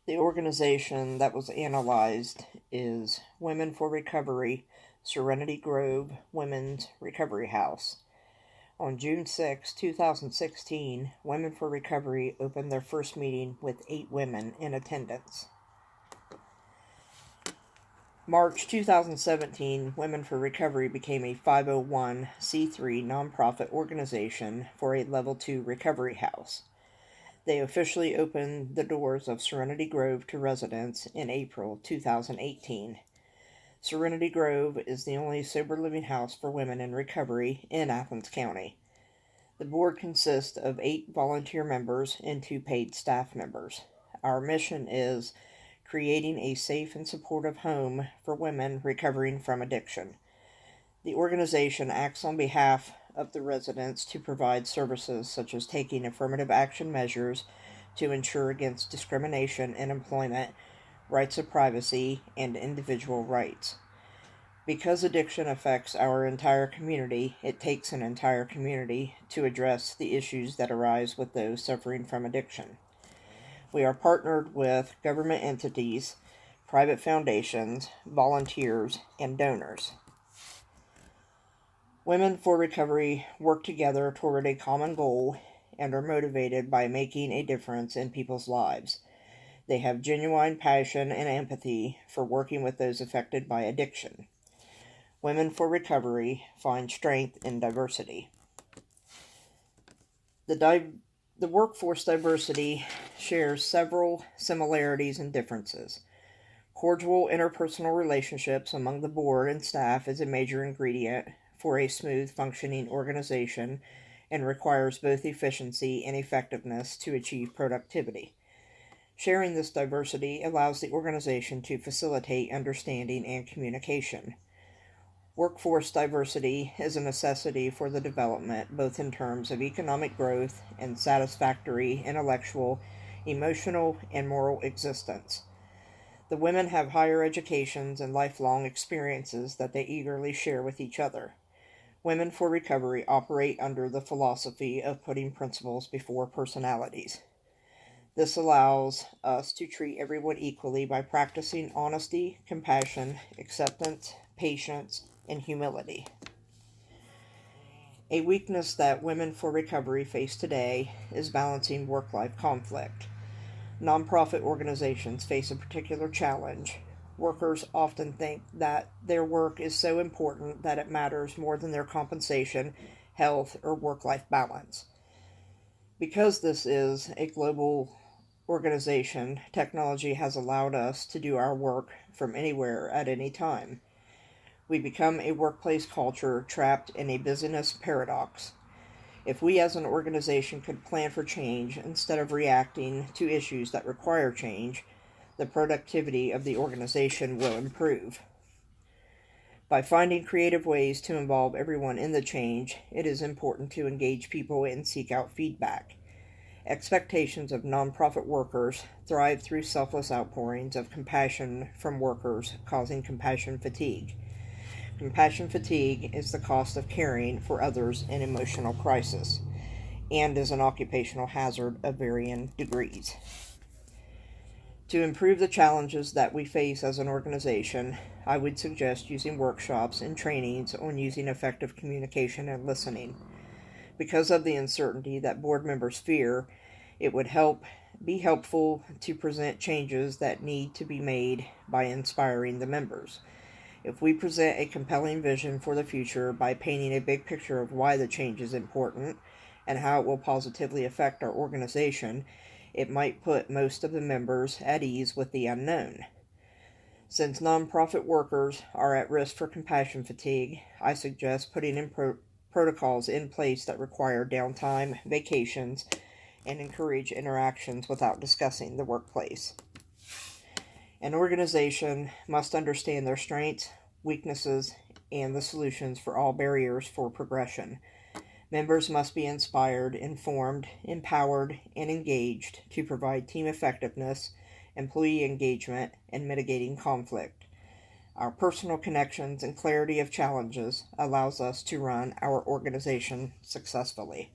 The organization that was analyzed is Women for Recovery Serenity Grove Women's Recovery House. On June 6, 2016, Women for Recovery opened their first meeting with 8 women in attendance. March 2017, Women for Recovery became a 501c3 nonprofit organization for a Level 2 recovery house. They officially opened the doors of Serenity Grove to residents in April 2018. Serenity Grove is the only sober living house for women in recovery in Athens County. The board consists of 8 volunteer members and 2 paid staff members. Our mission is creating a safe and supportive home for women recovering from addiction. The organization acts on behalf of the residents to provide services such as taking affirmative action measures to ensure against discrimination in employment, rights of privacy, and individual rights. Because addiction affects our entire community, it takes an entire community to address the issues that arise with those suffering from addiction. We are partnered with government entities, private foundations, volunteers, and donors. Women for Recovery work together toward a common goal and are motivated by making a difference in people's lives. They have genuine passion and empathy for working with those affected by addiction. Women for Recovery find strength in diversity. The workforce diversity shares several similarities and differences. Cordial interpersonal relationships among the board and staff is a major ingredient for a smooth functioning organization and requires both efficiency and effectiveness to achieve productivity. Sharing this diversity allows the organization to facilitate understanding and communication. Workforce diversity is a necessity for the development, both in terms of economic growth and satisfactory intellectual, emotional, and moral existence. The women have higher educations and lifelong experiences that they eagerly share with each other. Women for Recovery operate under the philosophy of putting principles before personalities. This allows us to treat everyone equally by practicing honesty, compassion, acceptance, patience, and humility. A weakness that Women for Recovery face today is balancing work-life conflict. Nonprofit organizations face a particular challenge. Workers often think that their work is so important that it matters more than their compensation, health, or work-life balance. Because this is a global organization, technology has allowed us to do our work from anywhere at any time. We become a workplace culture trapped in a busyness paradox. If we as an organization could plan for change instead of reacting to issues that require change, the productivity of the organization will improve. By finding creative ways to involve everyone in the change, it is important to engage people and seek out feedback. Expectations of nonprofit workers thrive through selfless outpourings of compassion from workers, causing compassion fatigue. Compassion fatigue is the cost of caring for others in emotional crisis and is an occupational hazard of varying degrees. To improve the challenges that we face as an organization, I would suggest using workshops and trainings on using effective communication and listening. Because of the uncertainty that board members fear, it would be helpful to present changes that need to be made by inspiring the members. If we present a compelling vision for the future by painting a big picture of why the change is important and how it will positively affect our organization, it might put most of the members at ease with the unknown. Since nonprofit workers are at risk for compassion fatigue, I suggest putting in protocols in place that require downtime, vacations, and encourage interactions without discussing the workplace. An organization must understand their strengths, weaknesses, and the solutions for all barriers for progression. Members must be inspired, informed, empowered, and engaged to provide team effectiveness, employee engagement, and mitigating conflict. Our personal connections and clarity of challenges allows us to run our organization successfully.